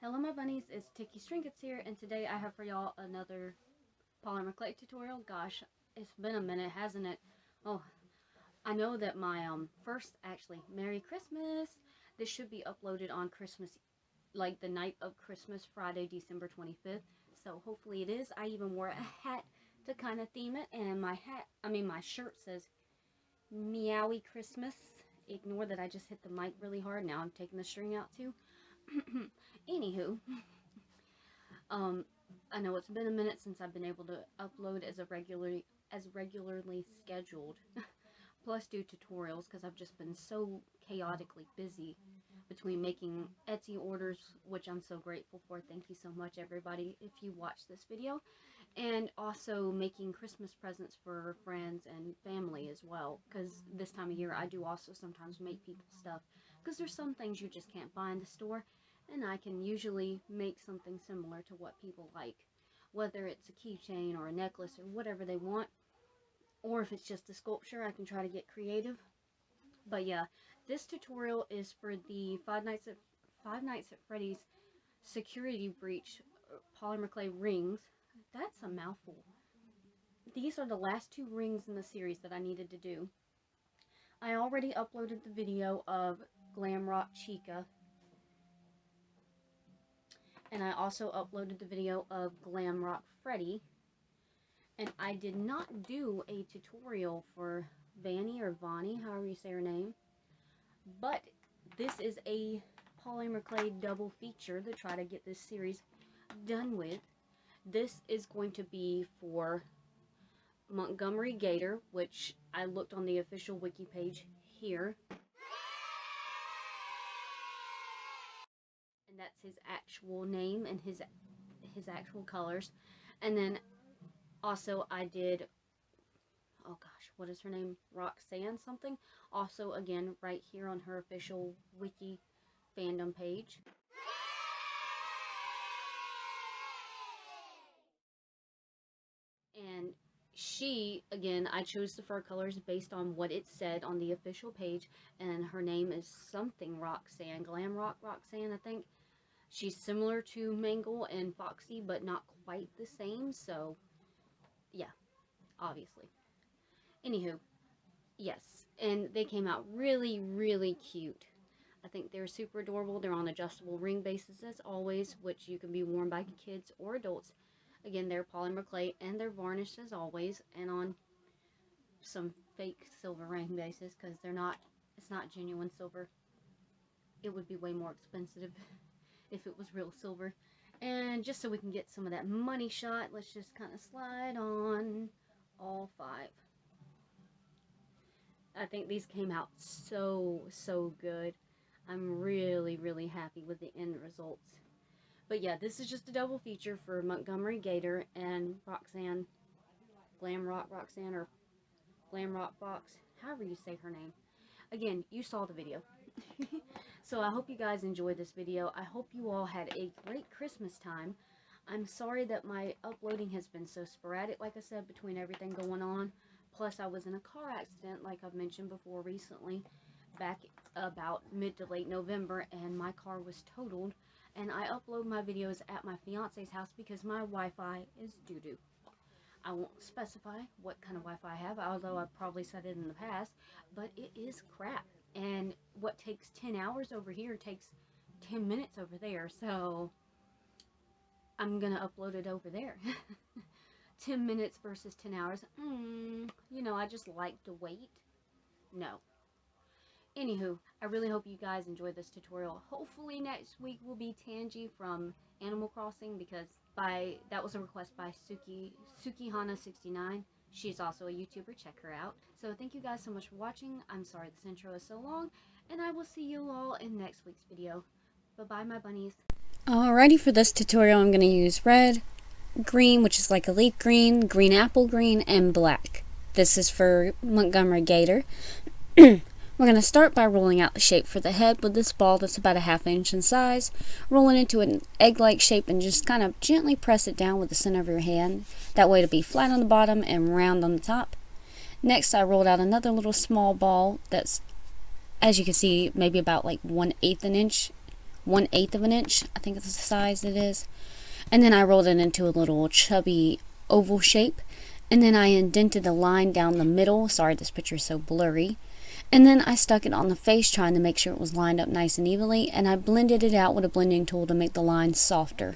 Hello my bunnies, it's Tiki Trinkets here, and today I have for y'all another polymer clay tutorial. Gosh, it's been a minute, hasn't it? Oh, I know that my Merry Christmas! This should be uploaded on Christmas, like the night of Christmas, Friday, December 25th. So hopefully it is. I even wore a hat to kind of theme it, and my shirt says Meowie Christmas. Ignore that I just hit the mic really hard. Now I'm taking the string out too. Anywho, I know it's been a minute since I've been able to upload as regularly scheduled, plus do tutorials because I've just been so chaotically busy between making Etsy orders, which I'm so grateful for. Thank you so much, everybody, if you watch this video, and also making Christmas presents for friends and family as well, because this time of year I do also sometimes make people stuff, because there's some things you just can't buy in the store, and I can usually make something similar to what people like, whether it's a keychain or a necklace or whatever they want, or if it's just a sculpture, I can try to get creative. But yeah, this tutorial is for the Five Nights at Freddy's Security Breach polymer clay rings. That's a mouthful. These are the last two rings in the series that I needed to do. I already uploaded the video of Glamrock Chica, and I also uploaded the video of Glamrock Freddy, and I did not do a tutorial for Vanny or Vonnie, however you say her name, but this is a polymer clay double feature to try to get this series done with. This is going to be for Montgomery Gator, which I looked on the official wiki page here, and that's his actual name and his actual colors. And then also I did, oh gosh, what is her name? Roxanne something. Also, again, right here on her official wiki fandom page. And she, again, I chose the fur colors based on what it said on the official page, and her name is something Roxanne, Glamrock Roxanne, I think. She's similar to Mangle and Foxy, but not quite the same, so yeah, obviously. Anywho, yes, and they came out really, really cute. I think they're super adorable. They're on adjustable ring bases as always, which you can be worn by kids or adults. Again, they're polymer clay and they're varnished as always, and on some fake silver ring bases, because it's not genuine silver. It would be way more expensive if it was real silver. And just so we can get some of that money shot, let's just kind of slide on all five. I think these came out so good. I'm really, really happy with the end results. But yeah, this is just a double feature for Montgomery Gator and Roxanne, Glamrock Roxanne, or Glamrock Fox, however you say her name. Again, you saw the video. So I hope you guys enjoyed this video. I hope you all had a great Christmas time. I'm sorry that my uploading has been so sporadic, like I said, between everything going on. Plus, I was in a car accident, like I've mentioned before recently, back about mid to late November, and my car was totaled. And I upload my videos at my fiance's house because my Wi-Fi is doo-doo. I won't specify what kind of Wi-Fi I have, although I've probably said it in the past, but it is crap. And what takes 10 hours over here takes 10 minutes over there, so I'm gonna upload it over there. 10 minutes versus 10 hours. You know, I just like to wait. No. Anywho, I really hope you guys enjoyed this tutorial. Hopefully next week will be Tangy from Animal Crossing, because that was a request by Sukihana69. She's also a YouTuber. Check her out. So thank you guys so much for watching. I'm sorry this intro is so long, and I will see you all in next week's video. Bye-bye, my bunnies. Alrighty, for this tutorial I'm going to use red, green, which is like a leaf green, green apple green, and black. This is for Montgomery Gator. We're going to start by rolling out the shape for the head with this ball that's about a ½ inch in size. Roll it into an egg-like shape and just kind of gently press it down with the center of your hand. That way it'll be flat on the bottom and round on the top. Next, I rolled out another little small ball that's, as you can see, maybe about like 1/8 an inch 1/8 of an inch, I think it's the size it is. And then I rolled it into a little chubby oval shape, and then I indented the line down the middle. Sorry, this picture is so blurry. And then I stuck it on the face, trying to make sure it was lined up nice and evenly, and I blended it out with a blending tool to make the lines softer.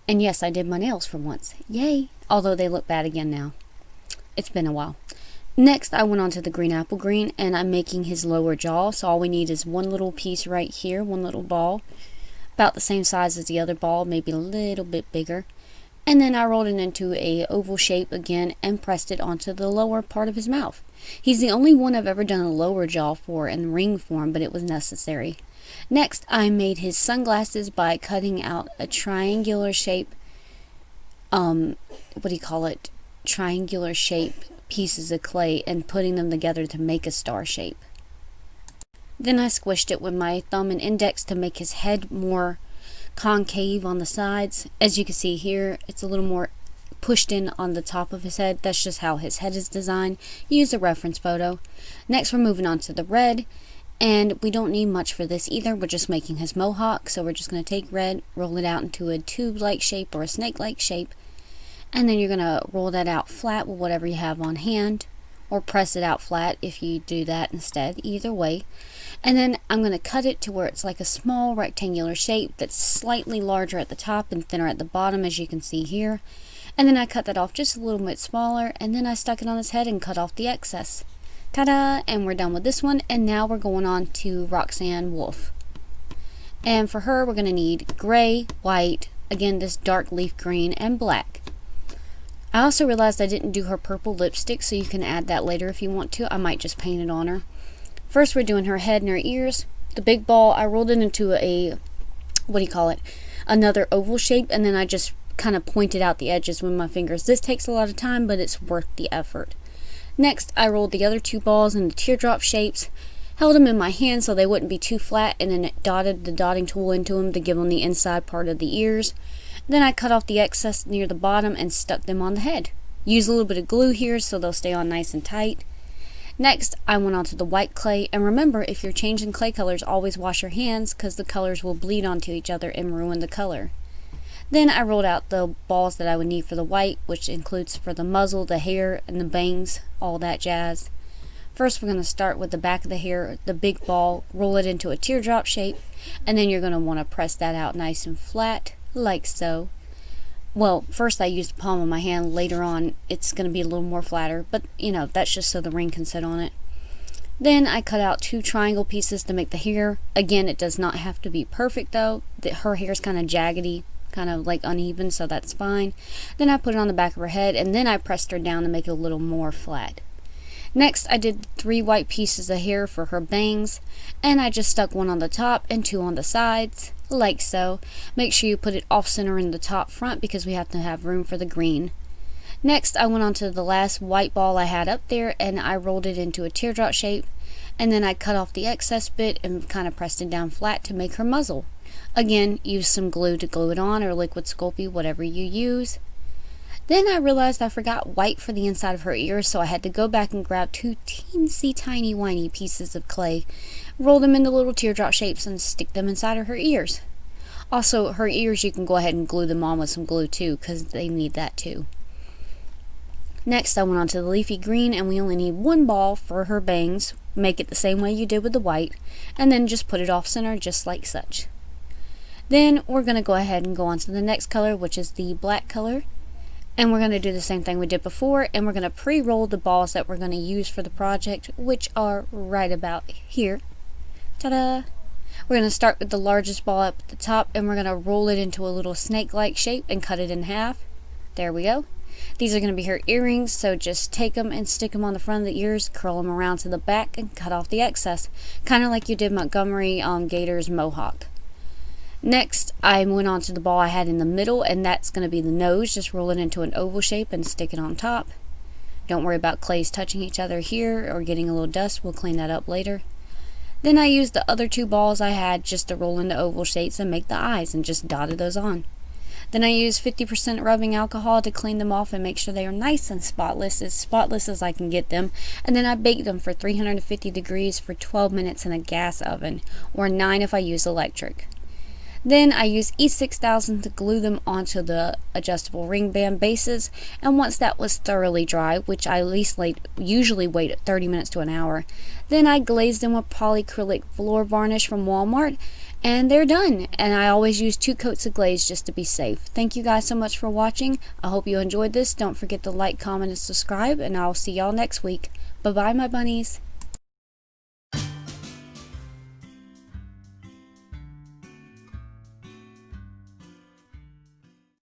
And yes, I did my nails for once. Yay! Although they look bad again now. It's been a while. Next, I went on to the green apple green, and I'm making his lower jaw. So all we need is one little piece right here, one little ball, about the same size as the other ball, maybe a little bit bigger. And then I rolled it into a oval shape again and pressed it onto the lower part of his mouth. He's the only one I've ever done a lower jaw for in ring form, but it was necessary. Next, I made his sunglasses by cutting out a triangular shape, triangular shape pieces of clay and putting them together to make a star shape. Then I squished it with my thumb and index to make his head more concave on the sides. As you can see here, it's a little more pushed in on the top of his head. That's just how his head is designed. Use a reference photo. Next, we're moving on to the red, and we don't need much for this either. We're just making his mohawk, so we're just going to take red, roll it out into a tube-like shape or a snake-like shape, and then you're going to roll that out flat with whatever you have on hand, or press it out flat if you do that instead, either way. And then I'm going to cut it to where it's like a small rectangular shape that's slightly larger at the top and thinner at the bottom, as you can see here. And then I cut that off just a little bit smaller, and then I stuck it on his head and cut off the excess. Ta-da! And we're done with this one, and now we're going on to Roxanne Wolf. And for her, we're going to need gray, white, again this dark leaf green, and black. I also realized I didn't do her purple lipstick, so you can add that later if you want to. I might just paint it on her. First, we're doing her head and her ears. The big ball, I rolled it into a, another oval shape, and then I just kind of pointed out the edges with my fingers. This takes a lot of time, but it's worth the effort. Next, I rolled the other two balls into teardrop shapes, held them in my hand so they wouldn't be too flat, and then dotted the dotting tool into them to give them the inside part of the ears. Then I cut off the excess near the bottom and stuck them on the head. Use a little bit of glue here so they'll stay on nice and tight. Next, I went on to the white clay, and remember, if you're changing clay colors, always wash your hands because the colors will bleed onto each other and ruin the color. Then I rolled out the balls that I would need for the white, which includes for the muzzle, the hair, and the bangs, all that jazz. First, we're going to start with the back of the hair, the big ball, roll it into a teardrop shape, and then you're going to want to press that out nice and flat, like so. Well, first I used the palm of my hand. Later on, it's going to be a little more flatter, but that's just so the ring can sit on it. Then I cut out 2 triangle pieces to make the hair. Again, it does not have to be perfect though. Her hair is kind of jaggedy, kind of like uneven, so that's fine. Then I put it on the back of her head, and then I pressed her down to make it a little more flat. Next, I did 3 white pieces of hair for her bangs, and I just stuck 1 on the top and 2 on the sides, like so. Make sure you put it off center in the top front because we have to have room for the green. Next, I went on to the last white ball I had up there, and I rolled it into a teardrop shape, and then I cut off the excess bit and kind of pressed it down flat to make her muzzle. Again, use some glue to glue it on, or liquid Sculpey, whatever you use. Then I realized I forgot white for the inside of her ears, so I had to go back and grab 2 teensy tiny whiny pieces of clay, roll them into little teardrop shapes, and stick them inside of her ears. Also, her ears, you can go ahead and glue them on with some glue too, because they need that too. Next, I went on to the leafy green, and we only need 1 ball for her bangs. Make it the same way you did with the white, and then just put it off center just like such. Then we're going to go ahead and go on to the next color, which is the black color. And we're going to do the same thing we did before, and we're going to pre-roll the balls that we're going to use for the project, which are right about here. Ta-da! We're going to start with the largest ball up at the top, and we're going to roll it into a little snake-like shape and cut it in half. There we go. These are going to be her earrings, so just take them and stick them on the front of the ears, curl them around to the back, and cut off the excess. Kind of like you did Montgomery Gator's Mohawk. Next, I went on to the ball I had in the middle, and that's going to be the nose. Just roll it into an oval shape and stick it on top. Don't worry about clays touching each other here or getting a little dust. We'll clean that up later. Then I used the other 2 balls I had just to roll into oval shapes and make the eyes, and just dotted those on. Then I used 50% rubbing alcohol to clean them off and make sure they are nice and spotless as I can get them. And then I baked them for 350 degrees for 12 minutes in a gas oven, or 9 if I use electric. Then I use E6000 to glue them onto the adjustable ring band bases, and once that was thoroughly dry, which I usually wait 30 minutes to an hour, then I glaze them with polyacrylic floor varnish from Walmart, and they're done. And I always use 2 coats of glaze just to be safe. Thank you guys so much for watching. I hope you enjoyed this. Don't forget to like, comment, and subscribe, and I'll see y'all next week. Bye bye, my bunnies.